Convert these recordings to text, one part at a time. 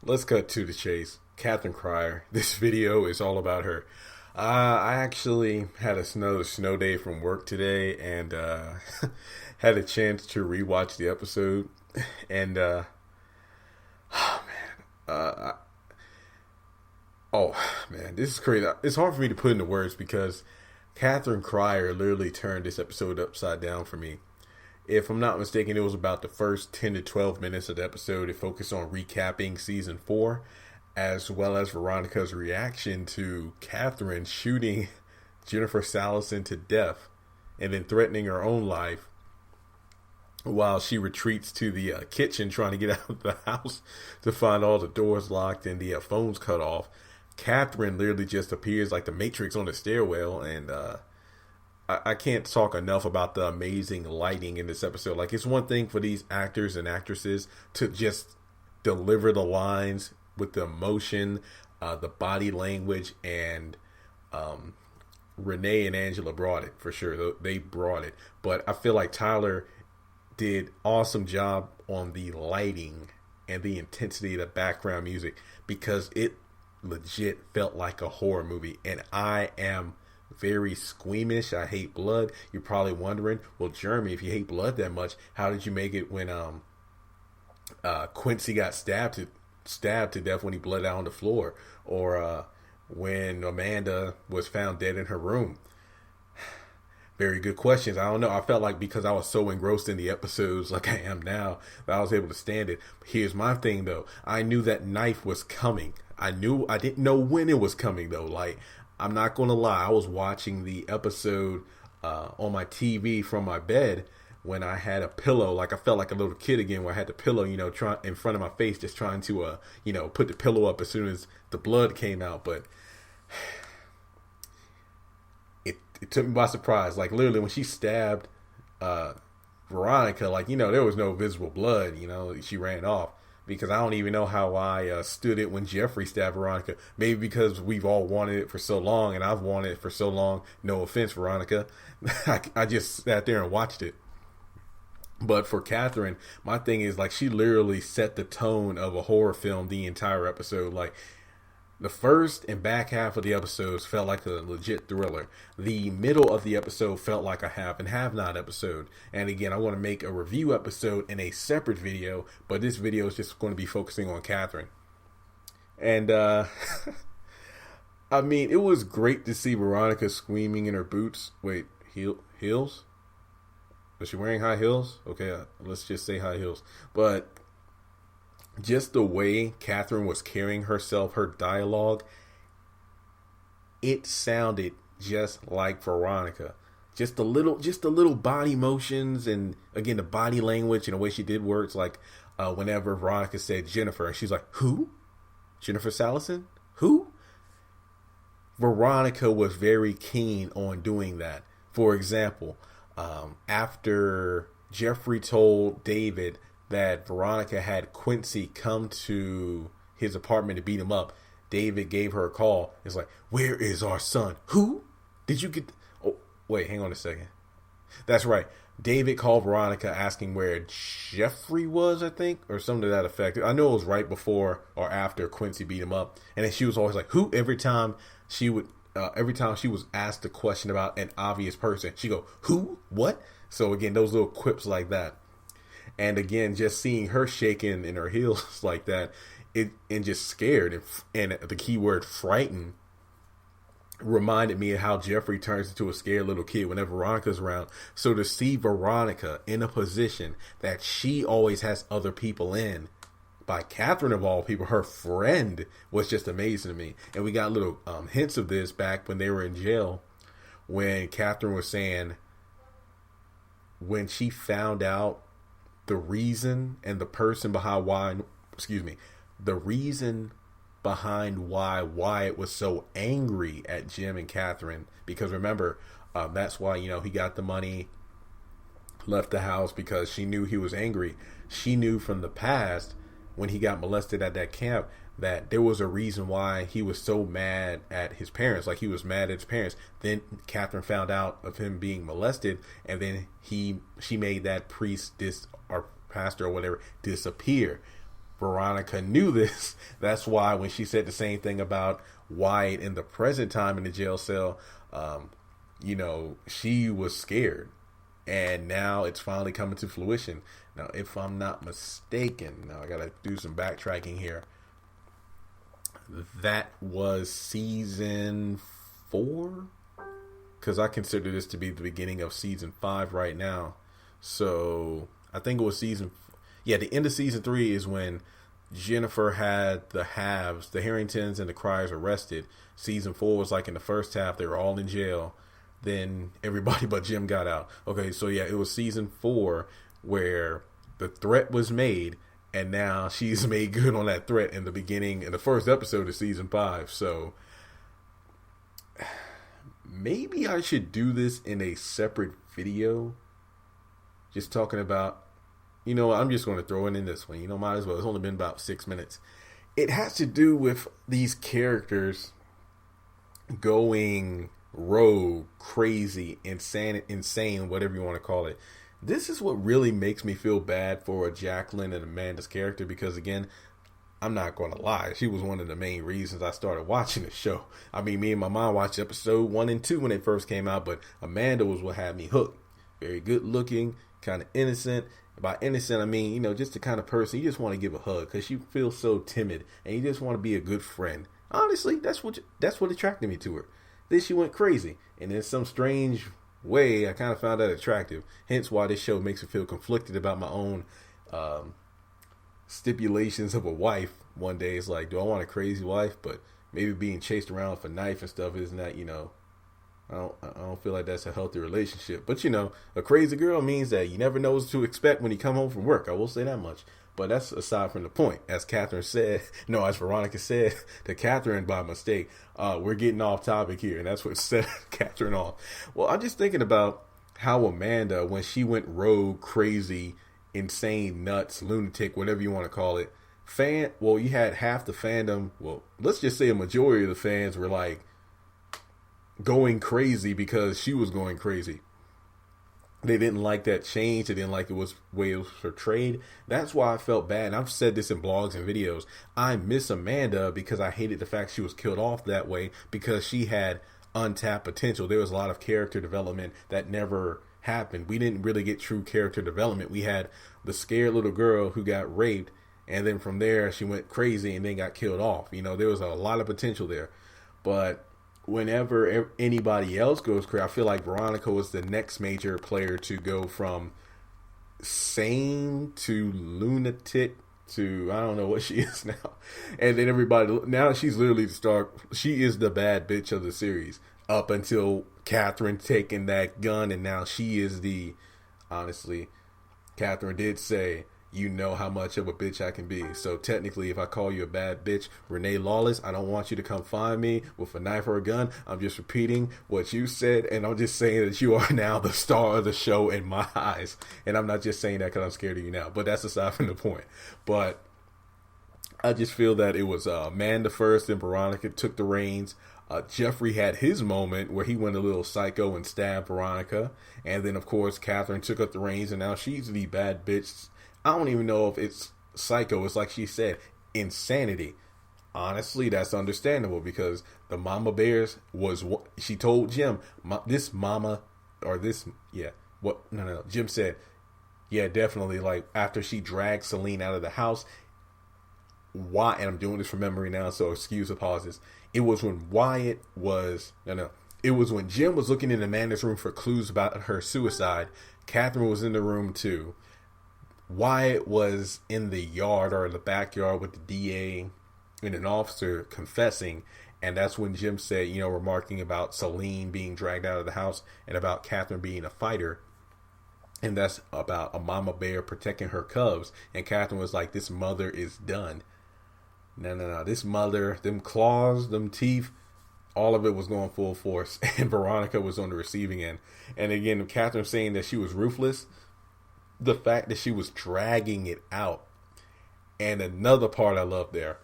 Let's cut to the chase. Katheryn Cryer. This video is all about her. I actually had another snow day from work today and had a chance to rewatch the episode. And, oh man, oh man, this is crazy. It's hard for me to put into words because Katheryn Cryer literally turned this episode upside down for me. If I'm not mistaken, it was about the first 10 to 12 minutes of the episode. It focused on recapping season 4, as well as Veronica's reaction to Katheryn shooting Jennifer Salison to death and then threatening her own life while she retreats to the kitchen trying to get out of the house to find all the doors locked and the phones cut off. Katheryn literally just appears like the Matrix on the stairwell, and I can't talk enough about the amazing lighting in this episode. Like, it's one thing for these actors and actresses to just deliver the lines with the emotion, the body language, and Renee and Angela brought it for sure. They brought it, but I feel like Tyler did awesome job on the lighting and the intensity of the background music because it legit felt like a horror movie, and I am very squeamish. I hate blood. You're probably wondering, well, Jeremy, if you hate blood that much, how did you make it when Quincy got stabbed to death when he bled out on the floor, or when Amanda was found dead in her room? Very good questions. I don't know. I felt like because I was so engrossed in the episodes like I am now that I was able to stand it. Here's my thing though. I knew that knife was coming. I didn't know when it was coming though. Like, I'm not going to lie. I was watching the episode on my TV from my bed when I had a pillow. Like, I felt like a little kid again where I had the pillow, try in front of my face, just trying to, put the pillow up as soon as the blood came out. But it took me by surprise. Like, literally when she stabbed Veronica, like, there was no visible blood, she ran off. Because I don't even know how I stood it when Jeffrey stabbed Veronica. Maybe because we've all wanted it for so long, and I've wanted it for so long. No offense, Veronica. I just sat there and watched it. But for Katheryn, my thing is, like, she literally set the tone of a horror film the entire episode. Like, the first and back half of the episodes felt like a legit thriller. The middle of the episode felt like a have and have not episode. And again, I want to make a review episode in a separate video, but this video is just going to be focusing on Katheryn. And, I mean, it was great to see Veronica screaming in her boots. Wait, heels? Was she wearing high heels? Okay, let's just say high heels. But just the way Katheryn was carrying herself, her dialogue, it sounded just like Veronica. Just a little body motions, and again the body language and the way she did words. Like whenever Veronica said Jennifer, and she's like, "Who? Jennifer Salison? Who?" Veronica was very keen on doing that. For example, after Jeffrey told David that Veronica had Quincy come to his apartment to beat him up, David gave her a call. It's like, "Where is our son? Who? Did you get..." Oh, wait, hang on a second. That's right. David called Veronica asking where Jeffrey was, I think, or something to that effect. I know it was right before or after Quincy beat him up. And then she was always like, "Who?" Every time she was asked a question about an obvious person, she go, "Who? What?" So again, those little quips like that. And again, just seeing her shaking in her heels like that, and just scared, and the key word frightened, reminded me of how Jeffrey turns into a scared little kid whenever Veronica's around. So to see Veronica in a position that she always has other people in, by Katheryn of all people, her friend, was just amazing to me. And we got little hints of this back when they were in jail, when Katheryn was saying when she found out the reason and the person behind the reason behind why Wyatt was so angry at Jim and Katheryn. Because remember, that's why, he got the money, left the house, because she knew he was angry. She knew from the past when he got molested at that camp that there was a reason why he was so mad at his parents. Like, he was mad at his parents. Then Katheryn found out of him being molested, and then she made that priest or pastor or whatever disappear. Veronica knew this. That's why when she said the same thing about Wyatt in the present time in the jail cell, she was scared. And now it's finally coming to fruition. Now, if I'm not mistaken, now I got to do some backtracking here. That was season 4? Because I consider this to be the beginning of season 5 right now. So I think it was the end of season 3 is when Jennifer had the halves, the Harringtons and the Cryers arrested. Season 4 was like in the first half, they were all in jail. Then everybody but Jim got out. Okay, so yeah, it was season 4 where the threat was made, and now she's made good on that threat in the first episode of season 5. So maybe I should do this in a separate video. Just talking about, I'm just going to throw it in this one. Might as well. It's only been about 6 minutes. It has to do with these characters going rogue, crazy, insane, whatever you want to call it. This is what really makes me feel bad for Jacqueline and Amanda's character, because again, I'm not going to lie, she was one of the main reasons I started watching the show. I mean, me and my mom watched episode 1 and 2 when they first came out, but Amanda was what had me hooked. Very good looking, kind of innocent. By innocent, I mean, just the kind of person you just want to give a hug because she feels so timid and you just want to be a good friend. Honestly, that's what attracted me to her. Then she went crazy, and in some strange way, I kind of found that attractive. Hence why this show makes me feel conflicted about my own stipulations of a wife. One day it's like, do I want a crazy wife? But maybe being chased around with a knife and stuff isn't that, I don't feel like that's a healthy relationship. But a crazy girl means that you never know what to expect when you come home from work. I will say that much. But that's aside from the point. As Veronica said to Katheryn by mistake, we're getting off topic here, and that's what set Katheryn off. Well, I'm just thinking about how Amanda, when she went rogue, crazy, insane, nuts, lunatic, whatever you want to call it, you had half the fandom, well, let's just say a majority of the fans were like going crazy because she was going crazy. They didn't like that change. They didn't like the way it was portrayed. That's why I felt bad. And I've said this in blogs and videos. I miss Amanda because I hated the fact she was killed off that way because she had untapped potential. There was a lot of character development that never happened. We didn't really get true character development. We had the scared little girl who got raped, and then from there she went crazy and then got killed off. There was a lot of potential there. But whenever anybody else goes crazy, I feel like Veronica was the next major player to go from sane to lunatic to, I don't know what she is now. And then now she's literally the star. She is the bad bitch of the series up until Katheryn taking that gun. And now she is honestly, Katheryn did say, how much of a bitch I can be. So technically, if I call you a bad bitch, Renee Lawless, I don't want you to come find me with a knife or a gun. I'm just repeating what you said, and I'm just saying that you are now the star of the show in my eyes. And I'm not just saying that because I'm scared of you now, but that's aside from the point. But I just feel that it was Amanda first, and Veronica took the reins. Jeffrey had his moment where he went a little psycho and stabbed Veronica. And then, of course, Katheryn took up the reins, and now she's the bad bitch. I don't even know if it's psycho. It's like she said, insanity. Honestly, that's understandable because the mama bears she told Jim, Jim said, yeah, definitely, like after she dragged Celine out of the house, and I'm doing this from memory now, so excuse the pauses. It was when it was when Jim was looking in Amanda's room for clues about her suicide. Katheryn was in the room too. Wyatt was in the yard or the backyard with the DA and an officer confessing, and that's when Jim said, remarking about Celine being dragged out of the house and about Katheryn being a fighter, and that's about a mama bear protecting her cubs. And Katheryn was like, this mother is done. No, this mother, them claws, them teeth, all of it was going full force, and Veronica was on the receiving end. And again, Katheryn saying that she was ruthless, the fact that she was dragging it out. And another part I love there,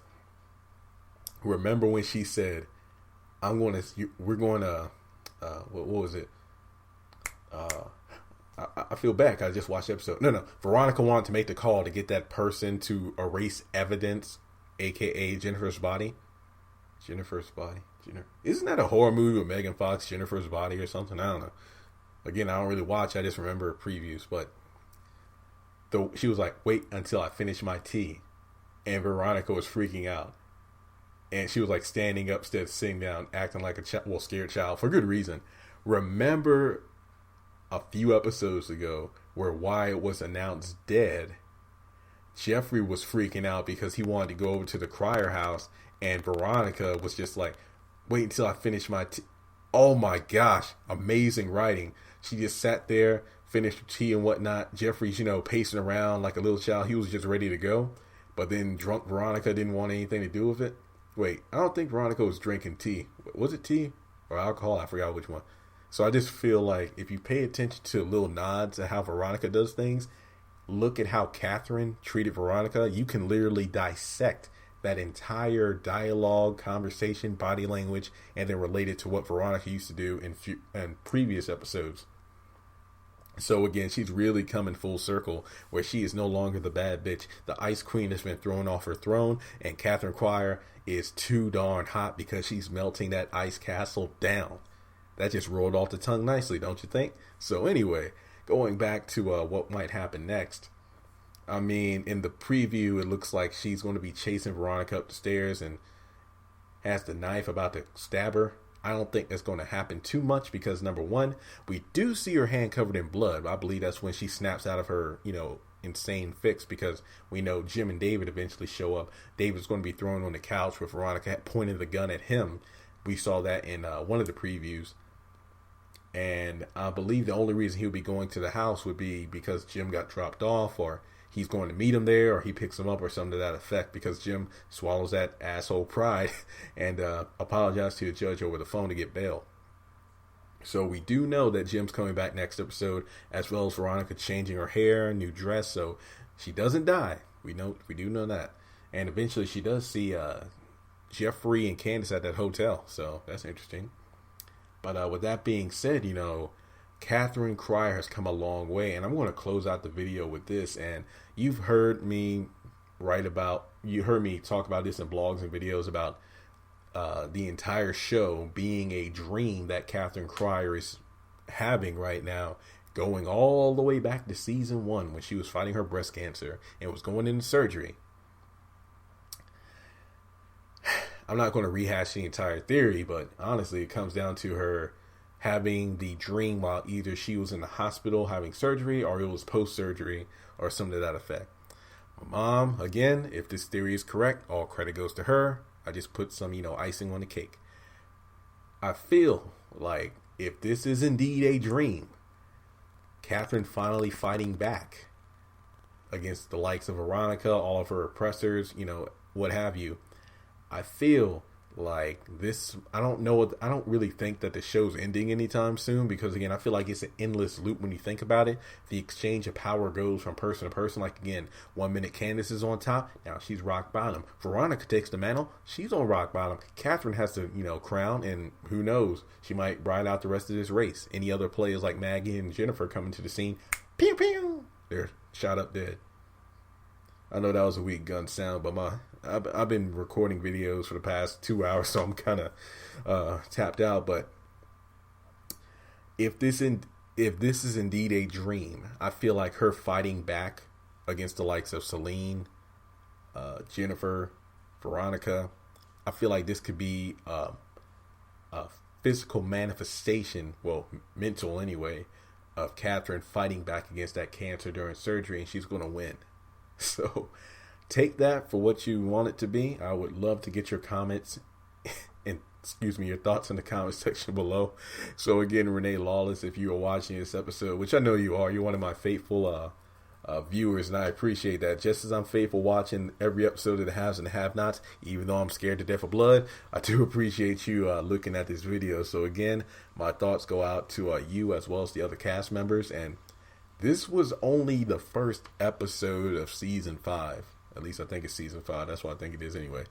remember when she said, what was it? I feel bad 'cause I just watched the episode. No. Veronica wanted to make the call to get that person to erase evidence, aka Jennifer's body. Jennifer's body. Isn't that a horror movie with Megan Fox, Jennifer's Body or something? I don't know. Again, I don't really watch. I just remember previews. But she was like, wait until I finish my tea. And Veronica was freaking out. And she was like standing up instead of sitting down, acting like a scared child for good reason. Remember a few episodes ago where Wyatt was announced dead, Jeffrey was freaking out because he wanted to go over to the Crier house, and Veronica was just like, wait until I finish my tea. Oh my gosh, amazing writing. She just sat there, finished her tea and whatnot. Jeffrey's, pacing around like a little child. He was just ready to go. But then drunk Veronica didn't want anything to do with it. Wait, I don't think Veronica was drinking tea. Was it tea or alcohol? I forgot which one. So I just feel like if you pay attention to little nods at how Veronica does things, look at how Katheryn treated Veronica. You can literally dissect that entire dialogue, conversation, body language, and then relate it to what Veronica used to do in previous episodes. So again, she's really coming full circle where she is no longer the bad bitch. The Ice Queen has been thrown off her throne, and Katheryn Crier is too darn hot because she's melting that ice castle down. That just rolled off the tongue nicely, don't you think? So anyway, going back to what might happen next. I mean, in the preview, it looks like she's going to be chasing Veronica up the stairs and has the knife about to stab her. I don't think that's going to happen too much because, number one, we do see her hand covered in blood. I believe that's when she snaps out of her, insane fix, because we know Jim and David eventually show up. David's going to be thrown on the couch with Veronica pointing the gun at him. We saw that in one of the previews. And I believe the only reason he would be going to the house would be because Jim got dropped off, or he's going to meet him there, or he picks him up, or something to that effect, because Jim swallows that asshole pride and apologizes to the judge over the phone to get bail. So we do know that Jim's coming back next episode, as well as Veronica changing her hair, new dress, so she doesn't die. We do know that. And eventually she does see Jeffrey and Candace at that hotel, so that's interesting. But with that being said, Katheryn Crier has come a long way, and I'm going to close out the video with this. And you've heard me talk about this in blogs and videos about the entire show being a dream that Katheryn Crier is having right now, going all the way back to season 1 when she was fighting her breast cancer and was going into surgery. I'm not going to rehash the entire theory, but honestly, it comes down to her having the dream while either she was in the hospital having surgery or it was post-surgery or something to that effect. My mom, again, if this theory is correct, all credit goes to her. I just put some, icing on the cake. I feel like if this is indeed a dream, Katheryn finally fighting back against the likes of Veronica, all of her oppressors, what have you. I feel like this, I don't really think that the show's ending anytime soon, because again, I feel like it's an endless loop when you think about it. The exchange of power goes from person to person. Like again, 1 minute Candace is on top, now she's rock bottom. Veronica takes the mantle, she's on rock bottom. Katheryn has to, crown, and who knows, she might ride out the rest of this race. Any other players like Maggie and Jennifer coming to the scene, pew pew, they're shot up dead. I know that was a weak gun sound, but I've been recording videos for the past 2 hours, so I'm kind of tapped out. But if this is indeed a dream, I feel like her fighting back against the likes of Celine, Jennifer, Veronica, I feel like this could be a physical manifestation, well, mental anyway, of Katheryn fighting back against that cancer during surgery, and she's going to win. So take that for what you want it to be. I would love to get your comments and your thoughts in the comment section below. So again, Renee Lawless, if you are watching this episode, which I know you are, you're one of my faithful viewers, and I appreciate that. Just as I'm faithful watching every episode of the Haves and the Have-Nots, even though I'm scared to death of blood, I do appreciate you looking at this video. So again, my thoughts go out to you as well as the other cast members, and this was only the first episode of season 5. At least I think it's season 5. That's what I think it is anyway.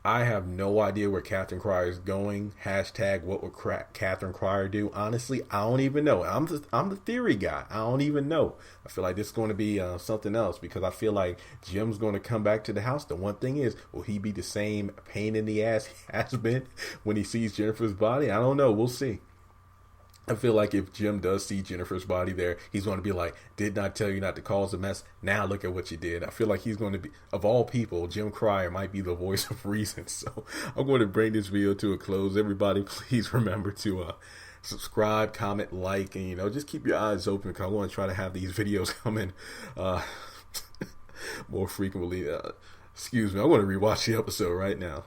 I have no idea where Katheryn Crier is going. Hashtag what would Katheryn Crier do? Honestly, I don't even know. I'm the theory guy. I don't even know. I feel like this is going to be something else because I feel like Jim's going to come back to the house. The one thing is, will he be the same pain in the ass he has been when he sees Jennifer's body? I don't know. We'll see. I feel like if Jim does see Jennifer's body there, he's going to be like, did not tell you not to cause a mess. Now look at what you did. I feel like he's going to be, of all people, Jim Crier might be the voice of reason. So I'm going to bring this video to a close. Everybody, please remember to subscribe, comment, like, and, just keep your eyes open because I want to try to have these videos coming more frequently. Excuse me. I want to rewatch the episode right now.